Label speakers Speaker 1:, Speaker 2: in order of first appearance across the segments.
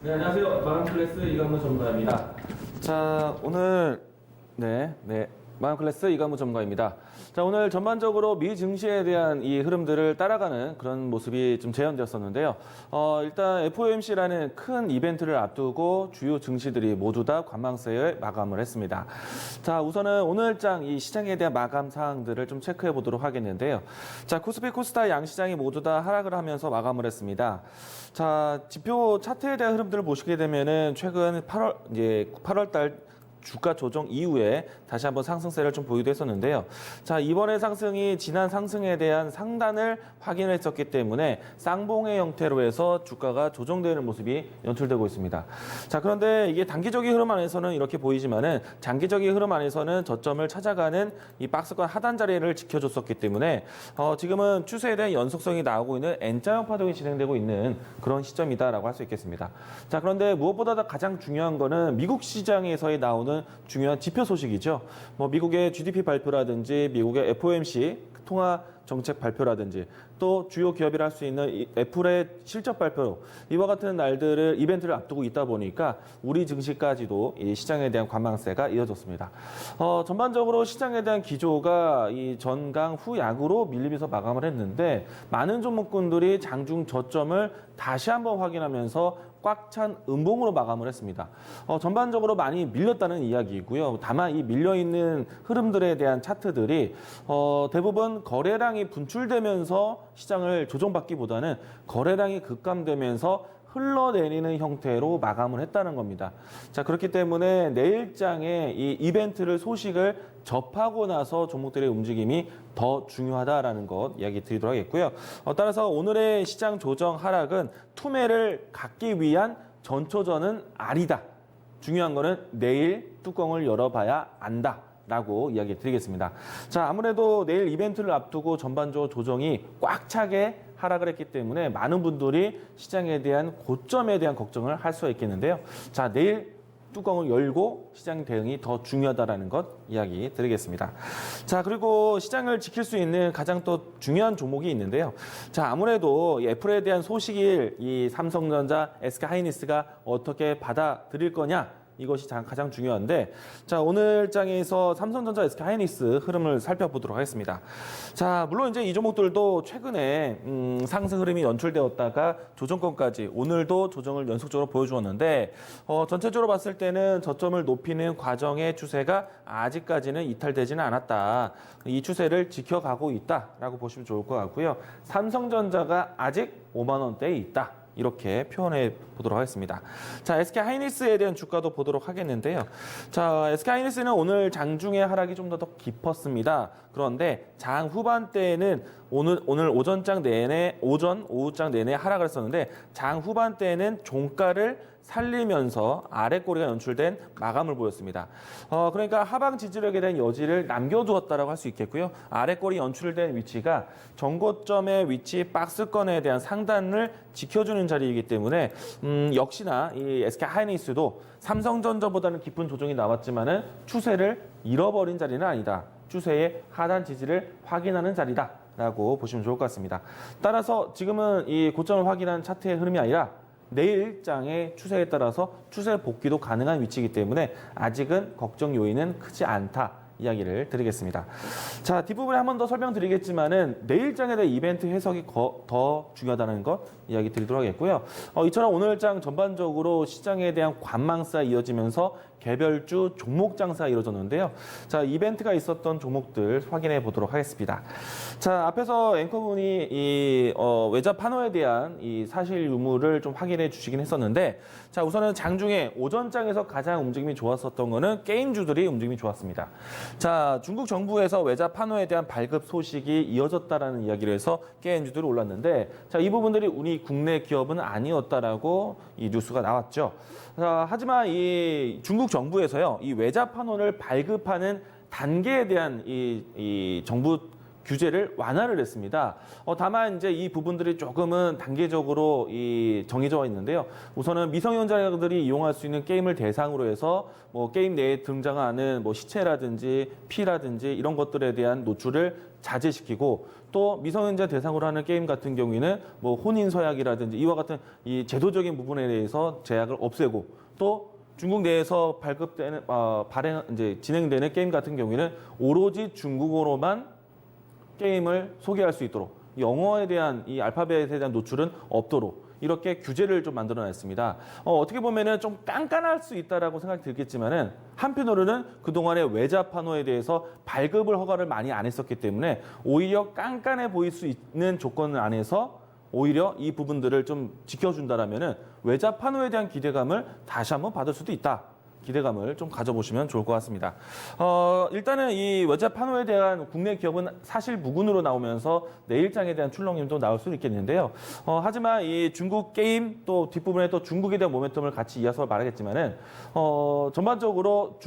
Speaker 1: 네, 안녕하세요. 마감클래스 이강무 전문가입니다. 자, 오늘 마감클래스 이강무 전문가입니다. 자, 오늘 전반적으로 미 증시에 대한 이 흐름들을 따라가는 그런 모습이 좀 재현되었었는데요. 일단 FOMC라는 큰 이벤트를 앞두고 주요 증시들이 모두 다 관망세에 마감을 했습니다. 자, 우선은 오늘장 이 시장에 대한 마감 사항들을 좀 체크해 보도록 하겠는데요. 자, 코스피 코스닥 양시장이 모두 다 하락을 하면서 마감을 했습니다. 자, 지표 차트에 대한 흐름들을 보시게 되면은 최근 8월 달 주가 조정 이후에 다시 한번 상승세를 좀 보이기도 했었는데요. 자, 이번의 상승이 지난 상승에 대한 상단을 확인했었기 때문에 쌍봉의 형태로 해서 주가가 조정되는 모습이 연출되고 있습니다. 자, 그런데 이게 단기적인 흐름 안에서는 이렇게 보이지만은 장기적인 흐름 안에서는 저점을 찾아가는 이 박스권 하단 자리를 지켜줬었기 때문에 지금은 추세에 대한 연속성이 나오고 있는 N자형 파동이 진행되고 있는 그런 시점이다라고 할 수 있겠습니다. 자, 그런데 무엇보다 가장 중요한 거는 미국 시장에서의 나오는 중요한 지표 소식이죠. 뭐 미국의 GDP 발표라든지 미국의 FOMC 통화 정책 발표라든지 또 주요 기업이 할 수 있는 애플의 실적 발표 이와 같은 날들을 이벤트를 앞두고 있다 보니까 우리 증시까지도 이 시장에 대한 관망세가 이어졌습니다. 전반적으로 시장에 대한 기조가 이 전강 후약으로 밀리면서 마감을 했는데 많은 종목군들이 장중 저점을 다시 한번 확인하면서 꽉 찬 음봉으로 마감을 했습니다. 전반적으로 많이 밀렸다는 이야기이고요. 다만 이 밀려있는 흐름들에 대한 차트들이 대부분 거래량이 분출되면서 시장을 조정받기보다는 거래량이 급감되면서 흘러내리는 형태로 마감을 했다는 겁니다. 자, 그렇기 때문에 내일장에 이 이벤트를 소식을 접하고 나서 종목들의 움직임이 더 중요하다라는 것 이야기 드리도록 하겠고요. 따라서 오늘의 시장 조정 하락은 투매를 갖기 위한 전초전은 아니다. 중요한 거는 내일 뚜껑을 열어봐야 안다. 라고 이야기 드리겠습니다. 자, 아무래도 내일 이벤트를 앞두고 전반적으로 조정이 꽉 차게 하락을 했기 때문에 많은 분들이 시장에 대한 고점에 대한 걱정을 할 수가 있겠는데요. 자, 내일 뚜껑을 열고 시장 대응이 더 중요하다는 것 이야기 드리겠습니다. 자, 그리고 시장을 지킬 수 있는 가장 또 중요한 종목이 있는데요. 자, 아무래도 애플에 대한 소식을 이 삼성전자, SK하이닉스가 어떻게 받아들일 거냐 이것이 가장 중요한데, 자, 오늘 장에서 삼성전자, SK하이닉스 흐름을 살펴보도록 하겠습니다. 자, 물론 이제 이 종목들도 최근에 상승 흐름이 연출되었다가 조정권까지 오늘도 조정을 연속적으로 보여주었는데 전체적으로 봤을 때는 저점을 높이는 과정의 추세가 아직까지는 이탈되지는 않았다. 이 추세를 지켜가고 있다라고 보시면 좋을 것 같고요. 삼성전자가 아직 5만 원대에 있다. 이렇게 표현해 보도록 하겠습니다. 자, SK하이닉스에 대한 주가도 보도록 하겠는데요. 자, SK하이닉스는 오늘 장중의 하락이 좀 더 깊었습니다. 그런데 장 후반대에는 오늘 오전장 내내, 오후장 내내 하락을 했었는데 장 후반대에는 종가를 살리면서 아래꼬리가 연출된 마감을 보였습니다. 그러니까 하방 지지력에 대한 여지를 남겨두었다라고 할 수 있겠고요. 아래꼬리 연출된 위치가 전고점의 위치 박스권에 대한 상단을 지켜주는 자리이기 때문에 역시나 이 SK하이닉스도 삼성전자보다는 깊은 조정이 나왔지만은 추세를 잃어버린 자리는 아니다. 추세의 하단 지지를 확인하는 자리다라고 보시면 좋을 것 같습니다. 따라서 지금은 이 고점을 확인한 차트의 흐름이 아니라 내일장의 추세에 따라서 추세 복귀도 가능한 위치이기 때문에 아직은 걱정 요인은 크지 않다. 이야기를 드리겠습니다. 자, 뒷부분에 한 번 더 설명드리겠지만은 내일장에 대한 이벤트 해석이 더 중요하다는 것 이야기 드리도록 하겠고요. 이처럼 오늘장 전반적으로 시장에 대한 관망세가 이어지면서 개별주 종목 장사가 이루어졌는데요. 자, 이벤트가 있었던 종목들 확인해 보도록 하겠습니다. 자, 앞에서 앵커분이 이 외자 판호에 대한 이 사실 유무를 좀 확인해 주시긴 했었는데, 자, 우선은 장중에 오전장에서 가장 움직임이 좋았었던 거는 게임주들이 움직임이 좋았습니다. 자, 중국 정부에서 외자 판호에 대한 발급 소식이 이어졌다라는 이야기를 해서 게임주들이 올랐는데, 자, 이 부분들이 우리 국내 기업은 아니었다라고 이 뉴스가 나왔죠. 자, 하지만 이 중국 정부에서요, 이 외자 판호를 발급하는 단계에 대한 이 정부 규제를 완화를 했습니다. 다만 이제 이 부분들이 조금은 단계적으로 정해져 있는데요. 우선은 미성년자들이 이용할 수 있는 게임을 대상으로 해서 뭐 게임 내에 등장하는 뭐 시체라든지 피라든지 이런 것들에 대한 노출을 자제시키고, 또 미성년자 대상으로 하는 게임 같은 경우에는 뭐 혼인 서약이라든지 이와 같은 이 제도적인 부분에 대해서 제약을 없애고, 또 중국 내에서 진행되는 게임 같은 경우에는 오로지 중국어로만 게임을 소개할 수 있도록, 영어에 대한 이 알파벳에 대한 노출은 없도록 이렇게 규제를 좀 만들어냈습니다. 어떻게 보면은 좀 깐깐할 수 있다라고 생각이 들겠지만은, 한편으로는 그동안의 외자 판호에 대해서 발급을 허가를 많이 안 했었기 때문에 오히려 깐깐해 보일 수 있는 조건 안에서 오히려 이 부분들을 좀 지켜준다라면은 외자 판호에 대한 기대감을 다시 한번 받을 수도 있다. 기대감을 좀 가져보시면 좋을 것 같습니다. 일단은 이 외자 판호에 대한 국내 기업은 사실 무근으로 나오면서 내일장에 대한 출렁임도 나올 수 있겠는데요. 하지만 이 중국 게임 또 뒷부분에 또 중국에 대한 모멘텀을 같이 이어서 말하겠지만은, 전반적으로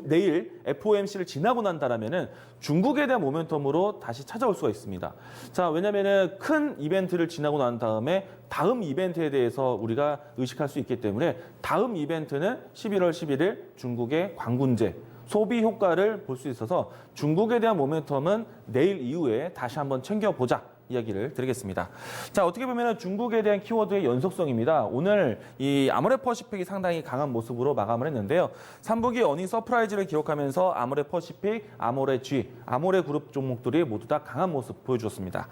Speaker 1: 내일 FOMC를 지나고 난다라면은 중국에 대한 모멘텀으로 다시 찾아올 수가 있습니다. 자, 왜냐면은 큰 이벤트를 지나고 난 다음에 다음 이벤트에 대해서 우리가 의식할 수 있기 때문에, 다음 이벤트는 11월 11일 중국의 광군제, 소비 효과를 볼 수 있어서 중국에 대한 모멘텀은 내일 이후에 다시 한번 챙겨보자 이야기를 드리겠습니다. 자, 어떻게 보면 중국에 대한 키워드의 연속성입니다. 오늘 이 아모레퍼시픽이 상당히 강한 모습으로 마감을 했는데요. 3분기 어닝 서프라이즈를 기록하면서 아모레퍼시픽, 아모레G, 아모레그룹 종목들이 모두 다 강한 모습 보여주었습니다.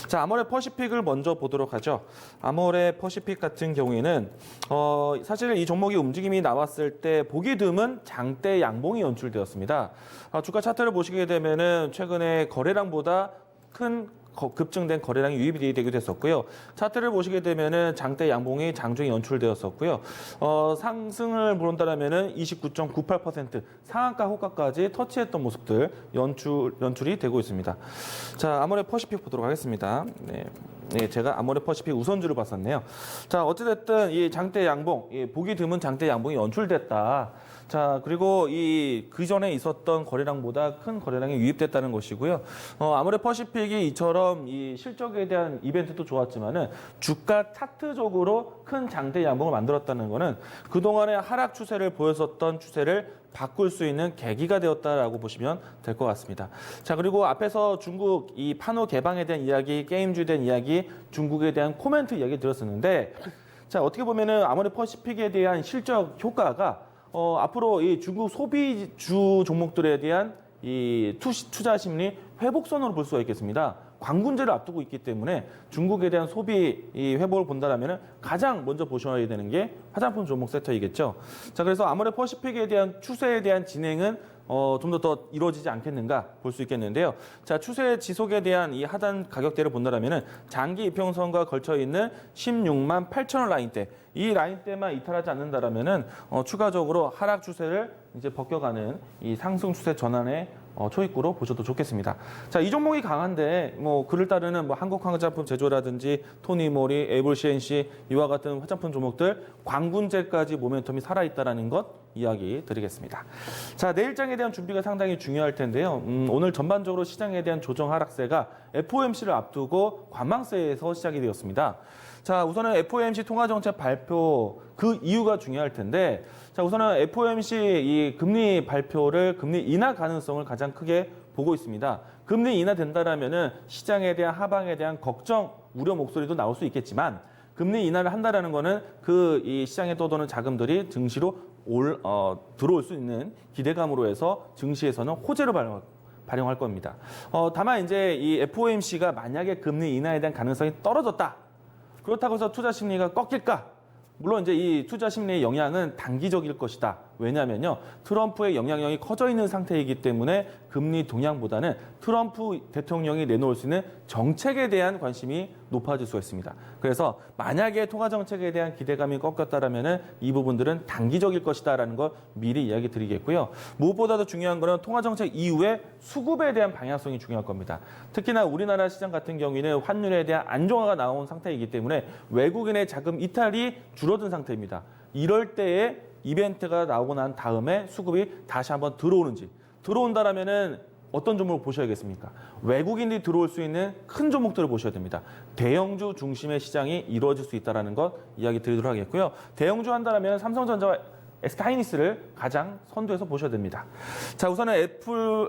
Speaker 1: 자, 아모레퍼시픽을 먼저 보도록 하죠. 아모레퍼시픽 같은 경우에는 사실 이 종목의 움직임이 나왔을 때 보기 드문 장대 양봉이 연출되었습니다. 주가 차트를 보시게 되면은 최근에 거래량보다 큰 급증된 거래량이 유입이 되기도 했었고요. 차트를 보시게 되면은 장대 양봉이 장중에 연출되었었고요. 상승을 본다라면은 29.98% 상한가 호가까지 터치했던 모습들 연출이 되고 있습니다. 자, 아모레퍼시픽 보도록 하겠습니다. 네, 제가 아모레퍼시픽 우선주를 봤었네요. 자, 어찌됐든 이 장대 양봉, 보기 드문 장대 양봉이 연출됐다. 자, 그리고 그 전에 있었던 거래량보다 큰 거래량이 유입됐다는 것이고요. 아모레퍼시픽이 이처럼 이 실적에 대한 이벤트도 좋았지만은 주가 차트적으로 큰 장대 양봉을 만들었다는 것은 그동안의 하락 추세를 보였었던 추세를 바꿀 수 있는 계기가 되었다라고 보시면 될 것 같습니다. 자, 그리고 앞에서 중국 이 판호 개방에 대한 이야기, 게임주에 대한 이야기, 중국에 대한 코멘트 이야기 드렸었는데, 자, 어떻게 보면은 아모레퍼시픽에 대한 실적 효과가 앞으로 이 중국 소비주 종목들에 대한 이 투자 심리 회복선으로 볼 수가 있겠습니다. 광군제를 앞두고 있기 때문에 중국에 대한 소비 회복을 본다라면 가장 먼저 보셔야 되는 게 화장품 종목 섹터이겠죠. 자, 그래서 아모레퍼시픽에 대한 추세에 대한 진행은 좀 더 이루어지지 않겠는가 볼 수 있겠는데요. 자, 추세 지속에 대한 이 하단 가격대를 본다라면은 장기 이평선과 걸쳐 있는 16만 8천 원 라인대, 이 라인대만 이탈하지 않는다라면은 추가적으로 하락 추세를 이제 벗겨가는 이 상승 추세 전환의 초입구로 보셔도 좋겠습니다. 자, 이 종목이 강한데 뭐 그를 따르는 뭐 한국화장품 제조라든지 토니모리, 에이블CNC 이와 같은 화장품 종목들 광군제까지 모멘텀이 살아있다라는 것 이야기 드리겠습니다. 자, 내일장에 대한 준비가 상당히 중요할 텐데요. 오늘 전반적으로 시장에 대한 조정 하락세가 FOMC를 앞두고 관망세에서 시작이 되었습니다. 자, 우선은 FOMC 통화정책 발표 그 이유가 중요할 텐데, 자, 우선은 FOMC 이 금리 발표를 금리 인하 가능성을 가장 크게 보고 있습니다. 금리 인하된다라면은 시장에 대한 하방에 대한 걱정, 우려 목소리도 나올 수 있겠지만, 금리 인하를 한다라는 거는 이 시장에 떠도는 자금들이 증시로 들어올 수 있는 기대감으로 해서 증시에서는 호재로 발용할 겁니다. 다만 이제 이 FOMC가 만약에 금리 인하에 대한 가능성이 떨어졌다. 그렇다고 해서 투자 심리가 꺾일까? 물론 이제 이 투자 심리의 영향은 단기적일 것이다. 왜냐하면요, 트럼프의 영향력이 커져 있는 상태이기 때문에 금리 동향보다는 트럼프 대통령이 내놓을 수 있는 정책에 대한 관심이 높아질 수가 있습니다. 그래서 만약에 통화 정책에 대한 기대감이 꺾였다라면은 이 부분들은 단기적일 것이다라는 걸 미리 이야기 드리겠고요. 무엇보다도 중요한 거는 통화 정책 이후에 수급에 대한 방향성이 중요할 겁니다. 특히나 우리나라 시장 같은 경우에는 환율에 대한 안정화가 나온 상태이기 때문에 외국인의 자금 이탈이 줄어든 상태입니다. 이럴 때에 이벤트가 나오고 난 다음에 수급이 다시 한번 들어오는지, 들어온다라면은 어떤 종목을 보셔야겠습니까? 외국인들이 들어올 수 있는 큰 종목들을 보셔야 됩니다. 대형주 중심의 시장이 이루어질 수 있다는 것 이야기 드리도록 하겠고요. 대형주 한다면 삼성전자와 SK하이닉스를 가장 선두에서 보셔야 됩니다. 자, 우선은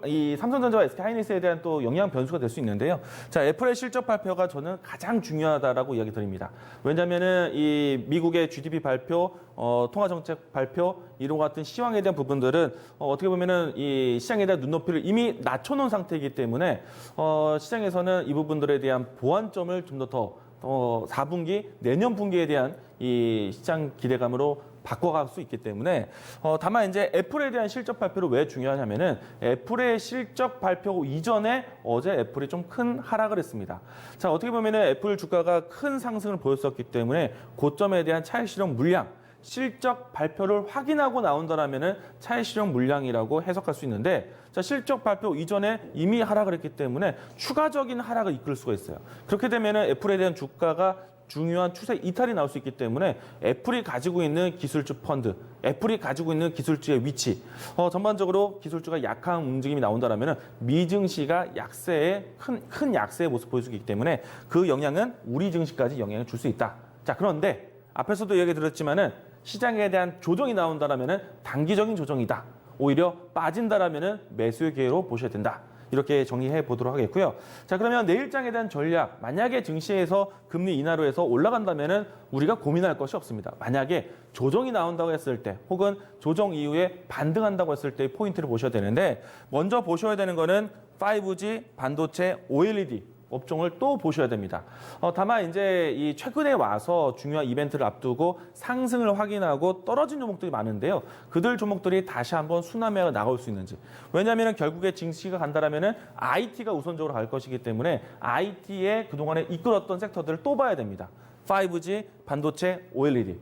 Speaker 1: 이 삼성전자와 SK하이닉스에 대한 또 영향 변수가 될 수 있는데요. 자, 애플의 실적 발표가 저는 가장 중요하다라고 이야기 드립니다. 왜냐하면은 이 미국의 GDP 발표, 통화정책 발표 이런 것 같은 시황에 대한 부분들은 어떻게 보면은 이 시장에 대한 눈높이를 이미 낮춰놓은 상태이기 때문에 시장에서는 이 부분들에 대한 보완점을 좀 더 4분기, 내년 분기에 대한 이 시장 기대감으로 바꿔갈 수 있기 때문에 다만 이제 애플에 대한 실적 발표를 왜 중요하냐면은 애플의 실적 발표 이전에 어제 애플이 좀 큰 하락을 했습니다. 자, 어떻게 보면은 애플 주가가 큰 상승을 보였었기 때문에 고점에 대한 차익 실현 물량 실적 발표를 확인하고 나온다라면은 차익 실현 물량이라고 해석할 수 있는데 자, 실적 발표 이전에 이미 하락을 했기 때문에 추가적인 하락을 이끌 수가 있어요. 그렇게 되면은 애플에 대한 주가가 중요한 추세 이탈이 나올 수 있기 때문에 애플이 가지고 있는 기술주 펀드, 애플이 가지고 있는 기술주의 위치, 전반적으로 기술주가 약한 움직임이 나온다면 미증시가 약세의 큰 약세의 모습을 보일 수 있기 때문에 그 영향은 우리 증시까지 영향을 줄 수 있다. 자, 그런데 앞에서도 얘기 드렸지만은 시장에 대한 조정이 나온다면 단기적인 조정이다. 오히려 빠진다라면 매수의 기회로 보셔야 된다. 이렇게 정리해 보도록 하겠고요. 자, 그러면 내일장에 대한 전략, 만약에 증시에서 금리 인하로 해서 올라간다면은 우리가 고민할 것이 없습니다. 만약에 조정이 나온다고 했을 때 혹은 조정 이후에 반등한다고 했을 때의 포인트를 보셔야 되는데 먼저 보셔야 되는 거는 5G, 반도체, OLED 업종을 또 보셔야 됩니다. 다만 이제 이 최근에 와서 중요한 이벤트를 앞두고 상승을 확인하고 떨어진 종목들이 많은데요. 그들 종목들이 다시 한번 순환매가 나올 수 있는지. 왜냐하면 결국에 증시가 간다라면은 IT가 우선적으로 갈 것이기 때문에 IT에 그동안에 이끌었던 섹터들을 또 봐야 됩니다. 5G, 반도체, OLED.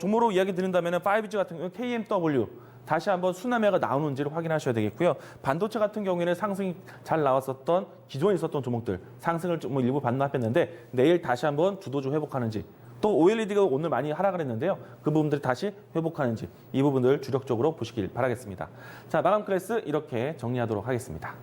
Speaker 1: 종목으로 이야기 드린다면은 5G 같은 경우는 KMW 다시 한번 순환매가 나오는지를 확인하셔야 되겠고요. 반도체 같은 경우에는 상승이 잘 나왔었던 기존에 있었던 종목들 상승을 좀 일부 반납했는데 내일 다시 한번 주도주 회복하는지 또 OLED가 오늘 많이 하락을 했는데요. 그 부분들이 다시 회복하는지 이 부분들 주력적으로 보시길 바라겠습니다. 자, 마감 클래스 이렇게 정리하도록 하겠습니다.